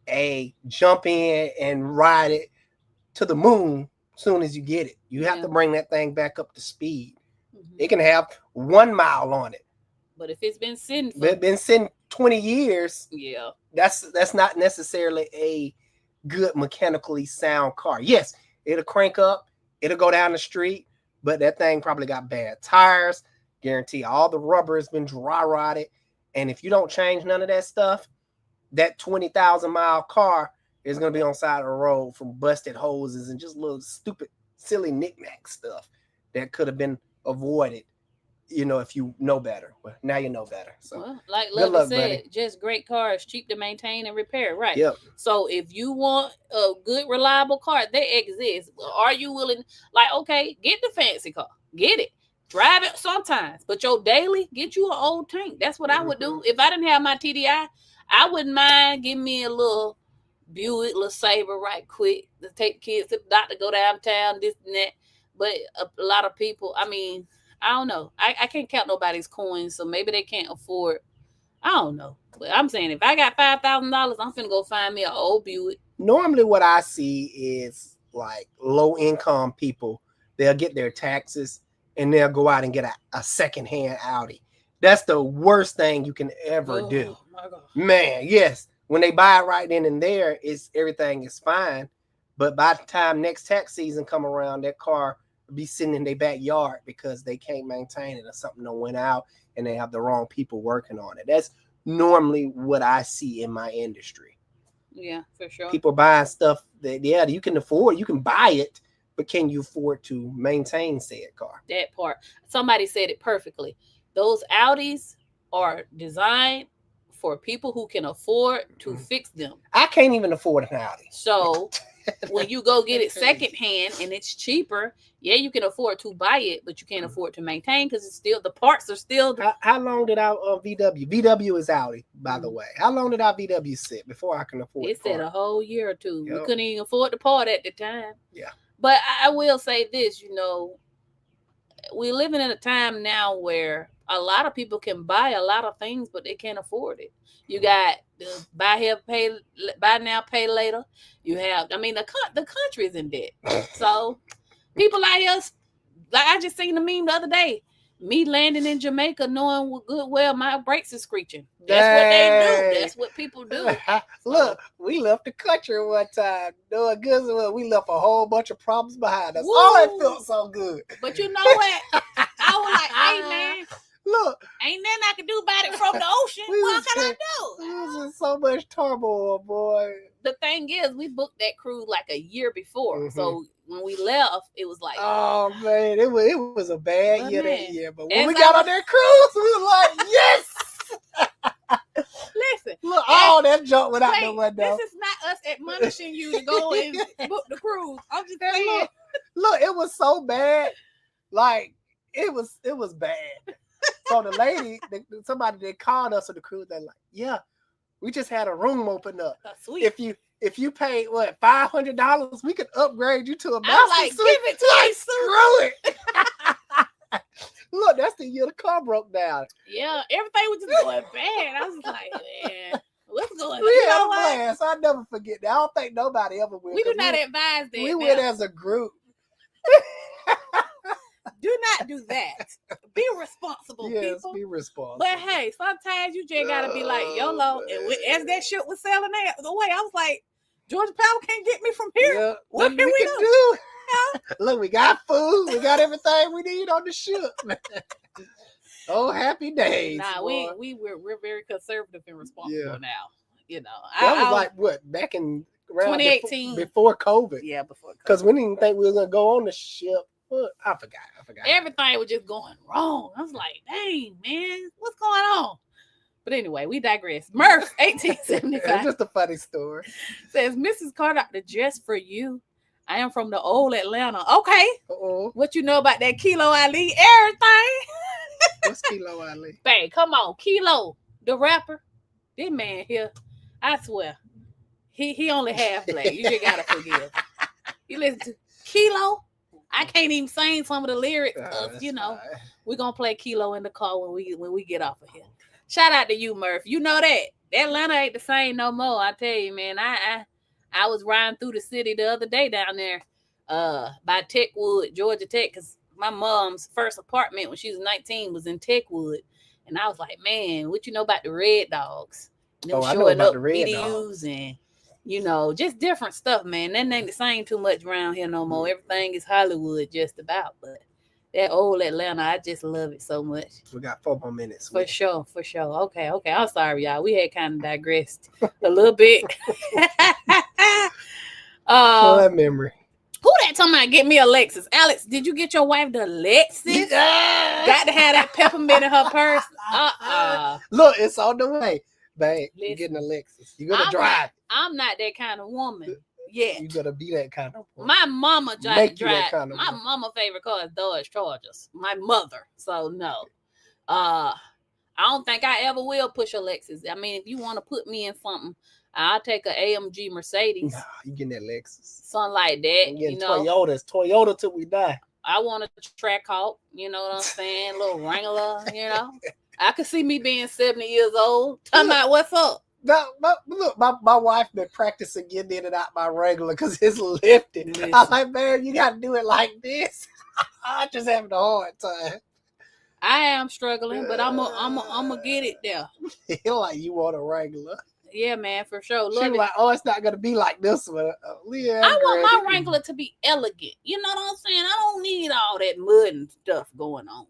a jump in and ride it to the moon as soon as you get it. You have to bring that thing back up to speed. It can have 1 mile on it. But if it's been sitting 20 years, that's not necessarily a good mechanically sound car. Yes, it'll crank up, it'll go down the street, but that thing probably got bad tires. Guarantee all the rubber has been dry rotted. And if you don't change none of that stuff, that 20,000 mile car is going to be on the side of the road from busted hoses and just little stupid, silly knickknack stuff that could have been avoided, if you know better. Well, now you know better. So, like Lovey said, buddy. Just great cars, cheap to maintain and repair, right? Yep. So if you want a good, reliable car, they exist. Are you willing? Like, okay, get the fancy car, get it, drive it sometimes, but your daily, get you an old tank. That's what I would do if I didn't have my TDI. I wouldn't mind giving me a little Buick LeSabre right quick to take kids to the doctor, go downtown, this and that. But a lot of people, I mean, I don't know. I can't count nobody's coins, so maybe they can't afford. I don't know. But I'm saying if I got $5,000, I'm finna go find me an old Buick. Normally what I see is like low income people, they'll get their taxes and they'll go out and get a secondhand Audi. That's the worst thing you can ever do. My God. Man, yes. When they buy it right then and there, everything is fine. But by the time next tax season come around, that car will be sitting in their backyard because they can't maintain it or something that went out and they have the wrong people working on it. That's normally what I see in my industry. Yeah, for sure. People buying stuff that, yeah, you can afford. You can buy it, but can you afford to maintain said car? That part. Somebody said it perfectly. Those Audis are designed for people who can afford to fix them. I can't even afford an Audi. So when you go get it secondhand and it's cheaper, yeah, you can afford to buy it, but you can't afford to maintain because it's still, the parts are still. How long did our VW? VW is Audi, by the way. How long did our VW sit before I can afford it? It said a whole year or two. Yep. We couldn't even afford the part at the time. Yeah. But I will say this, we're living in a time now where a lot of people can buy a lot of things, but they can't afford it. You got the buy now, pay later. You have, the country is in debt. So people like us, like I just seen a meme the other day. Me landing in Jamaica knowing good well my brakes is screeching. That's what they do. That's what people do. Look, we left the country one time doing good. Well, we left a whole bunch of problems behind us. Woo. Oh, it felt so good. But you know what? I was like, hey, man. Look. Ain't nothing I can do about it from the ocean. What can I do? We was in so much turmoil, boy. The thing is, we booked that cruise like a year before. Mm-hmm. So when we left, it was like, oh man, it was a bad year that year. But when we got on that cruise, we was like, yes. Listen, look, all that junk went out the window. This is not us admonishing you to go and book the cruise. I'm just saying. Look, it was so bad. Like it was bad. So the lady, somebody that called us on the cruise, they're like, yeah, we just had a room open up. Sweet. If you paid $500, we could upgrade you to a master like, suite. Give it to me, screw it. Look, that's the year the car broke down. Yeah, everything was just going bad. I was like, man, what's going on? We had a blast. I'll never forget that. I don't think nobody ever will. We do not advise that. We went as a group. Do not do that. Be responsible, yes, people. Be responsible. But hey, sometimes you just gotta be like YOLO. And as that shit was selling away, I was like, Georgia Power can't get me from here. Yeah. What can we do? Yeah. Look, we got food. We got everything we need on the ship. Oh, happy days. Nah, we're very conservative and responsible now. That was like what, back in around 2018 before COVID. Yeah, before COVID. Because we didn't think we were gonna go on the ship. Well, I forgot. Everything was just going wrong. I was like, dang, man, what's going on? But anyway, we digress. Murph, 1875. It's just a funny story. Says, Mrs. Carter, just for you. I am from the old Atlanta. Okay. Uh-oh. What you know about that Kilo Ali? Everything. What's Kilo Ali? Babe, come on. Kilo, the rapper. This man here, I swear, he only half black. You just gotta forgive. You listen to Kilo. I can't even sing some of the lyrics. We're gonna play Kilo in the car when we get off of here. Shout out to you, Murph. You know that Atlanta ain't the same no more. I tell you, man. I was riding through the city the other day down there, by Techwood, Georgia Tech, because my mom's first apartment when she was 19 was in Techwood, and I was like, man, what you know about the Red Dogs? And them I know about the Red videos Dogs. And just different stuff, man. That ain't the same too much around here no more. Everything is Hollywood just about. But that old Atlanta, I just love it so much. We got 4 more minutes. For sure. Okay. I'm sorry, y'all. We had kind of digressed a little bit. Fun memory. Who that talking about get me a Lexus? Alex, did you get your wife the Lexus? Got to have that peppermint in her purse. Look, it's on the way. Babe, you're getting a Lexus. You're going to drive. I'm not that kind of woman. Yeah. You got to be that kind of woman. My mama drive. My mama favorite car is Dodge Chargers. My mother. So, no. I don't think I ever will push a Lexus. I mean, if you want to put me in something, I'll take an AMG Mercedes. Nah, you getting that Lexus. Something like that. I'm getting Toyota till we die. I want a track hawk, you know what I'm saying? Little Wrangler, you know. I could see me being 70 years old. Talking about what's up. Look, my wife been practicing getting in and out my Wrangler because it's lifted. I'm like, man, you got to do it like this. I just having a hard time. I am struggling, but I'm gonna get it there. Like you want a Wrangler. Yeah, man, for sure. She was like, oh, it's not gonna be like this one. Yeah, I want my Wrangler to be elegant. You know what I'm saying? I don't need all that mud and stuff going on.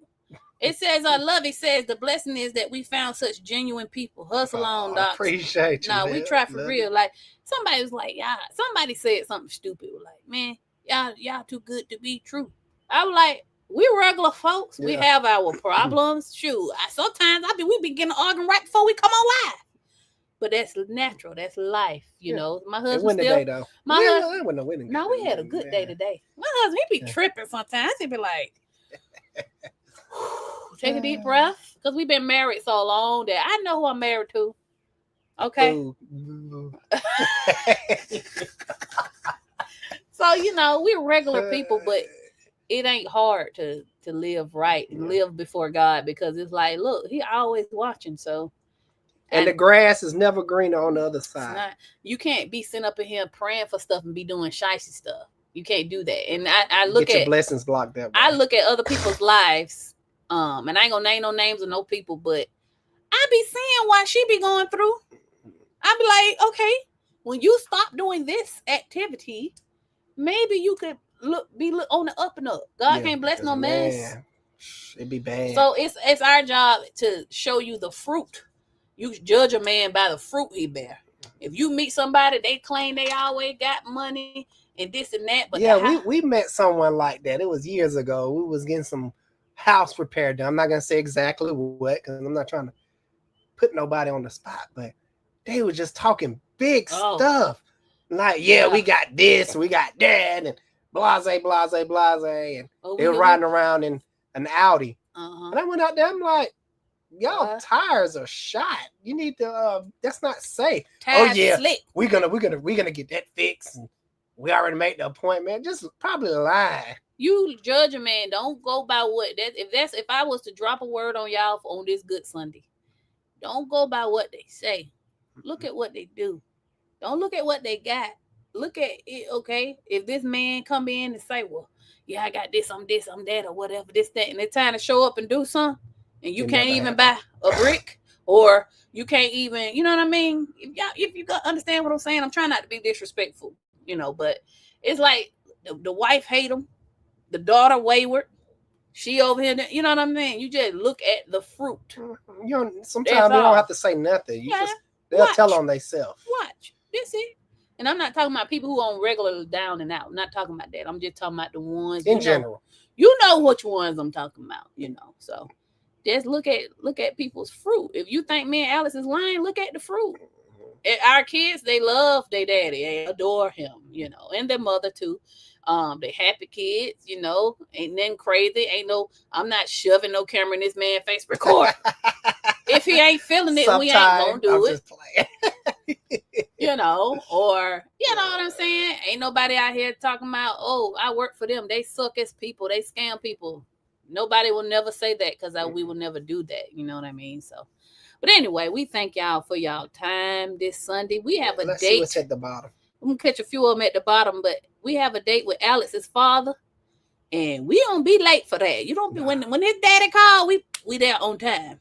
It says, I love it. Says the blessing is that we found such genuine people. Hustle on, doc. Appreciate you. No, we try for real. Like somebody was like, yeah, somebody said something stupid. Like, man, y'all too good to be true. I was like, we regular folks. Yeah. We have our problems. Shoot, sometimes we be getting arguing right before we come on live. But that's natural. That's life. You know, my husband still. Day, though. My husband. No, we had a good day today. My husband, he be tripping sometimes. He be like, take a deep breath, because we've been married so long that I know who I'm married to. Okay. So you know, we're regular people, but it ain't hard to live right and live before God, because it's like, look, He always watching. So. And the grass is never greener on the other side. You can't be sitting up in here praying for stuff and be doing shicey stuff. You can't do that. And I look Get your blessings blocked up. I look at other people's lives, and I ain't gonna name no names of no people, but I be seeing why she be going through. I be like, okay, when you stop doing this activity, maybe you could be on the up and up. God can't bless no mess. It'd be bad. So it's our job to show you the fruit. You judge a man by the fruit he bear. If you meet somebody, they claim they always got money and this and that. But we met someone like that. It was years ago. We was getting some house repair done. I'm not going to say exactly what, because I'm not trying to put nobody on the spot. But they were just talking big stuff. Like, we got this, we got that, and blase. And they were riding around in an Audi. And I went out there, I'm like, y'all tires are shot. You need to that's not safe. Tires slick. We're gonna get that fixed. And we already made the appointment. Just probably lie. You judge a man, don't go by what that if I was to drop a word on y'all on this good Sunday, don't go by what they say. Look at what they do. Don't look at what they got. Look at it, okay? If this man come in and say, well, yeah, I got this, I'm that, or whatever, this, that, and it's time to show up and do something. And you can't even buy a brick, or you can't even, you know what I mean? If you understand what I'm saying, I'm trying not to be disrespectful, you know, but it's like the wife hate him, the daughter wayward, she over here, you know what I mean? You just look at the fruit. Sometimes you don't have to say nothing. They'll tell on themselves. Watch. That's it. And I'm not talking about people who on regular down and out. I'm not talking about that. I'm just talking about the ones in general. You know which ones I'm talking about, you know, so. Just look at people's fruit. If you think me and Alex is lying, look at the fruit. Our kids, they love their daddy. They adore him, you know, and their mother too. They happy kids, you know, ain't nothing crazy. I'm not shoving no camera in this man's face. Record. If he ain't feeling it, we ain't gonna do it. Just playing. You know, or you know what I'm saying? Ain't nobody out here talking about, oh, I work for them. They suck as people. They scam people. Nobody will never say that, because we will never do that. You know what I mean? So, but anyway, we thank y'all for y'all time this Sunday. We have a date. See what's at the bottom. I'm gonna catch a few of them at the bottom, but we have a date with Alex's father, and we don't be late for that. You don't be when his daddy call, we there on time.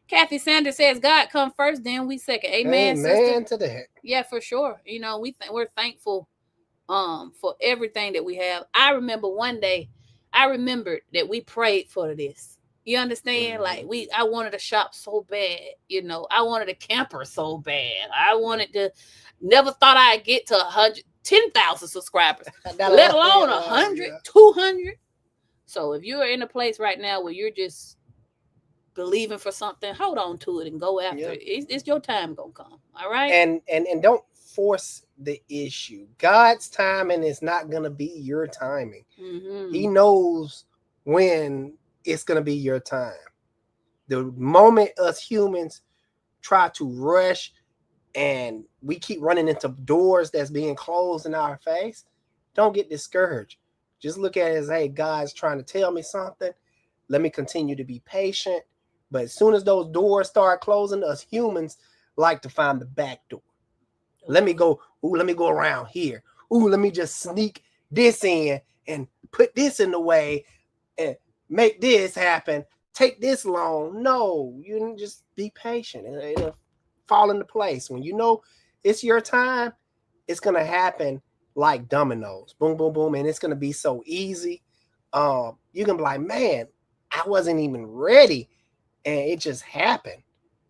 Kathy Sanders says, "God come first, then we second." Amen. Amen to that. Yeah, for sure. You know, we're thankful for everything that we have. I remember one day. I remembered that we prayed for this. You understand? Like I wanted a shop so bad, you know. I wanted a camper so bad. I wanted to. Never thought I'd get to 110,000 subscribers, let alone 100, 200. So if you are in a place right now where you're just believing for something, hold on to it and go after it. It's your time gonna come. All right. And don't force the issue. God's timing is not going to be your timing. He knows when it's going to be your time. The moment us humans try to rush and we keep running into doors that's being closed in our face, don't get discouraged. Just look at it as, hey, God's trying to tell me something. Let me continue to be patient. But as soon as those doors start closing, us humans like to find the back door. Let me go around here. Ooh, let me just sneak this in and put this in the way and make this happen. Take this loan. No, you just be patient. It'll fall into place. When you know it's your time, it's going to happen like dominoes. Boom, boom, boom. And it's going to be so easy. You're going to be like, man, I wasn't even ready. And it just happened.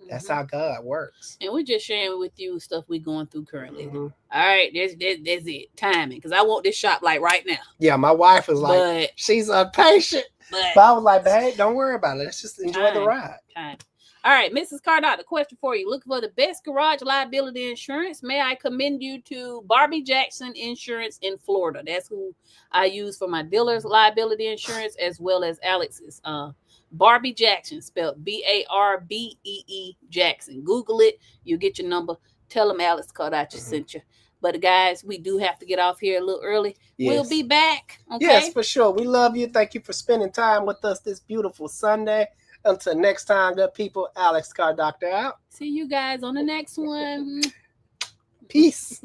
That's how God works. And we're just sharing with you stuff we're going through currently. All right, that's it. Timing. Because I want this shop like right now. Yeah, my wife was like, she's impatient. But I was like, hey, don't worry about it. Let's just enjoy the ride. Time. All right, Mrs. Cardot, the question for you. Looking for the best garage liability insurance? May I commend you to Barbie Jackson Insurance in Florida. That's who I use for my dealer's liability insurance, as well as Alex's. Barbie Jackson, spelled Barbee Jackson. Google it. You'll get your number. Tell them Alex Cardot sent you. But guys, we do have to get off here a little early. Yes. We'll be back. Okay? Yes, for sure. We love you. Thank you for spending time with us this beautiful Sunday. Until next time, good people, Alex Cardot out. See you guys on the next one. Peace.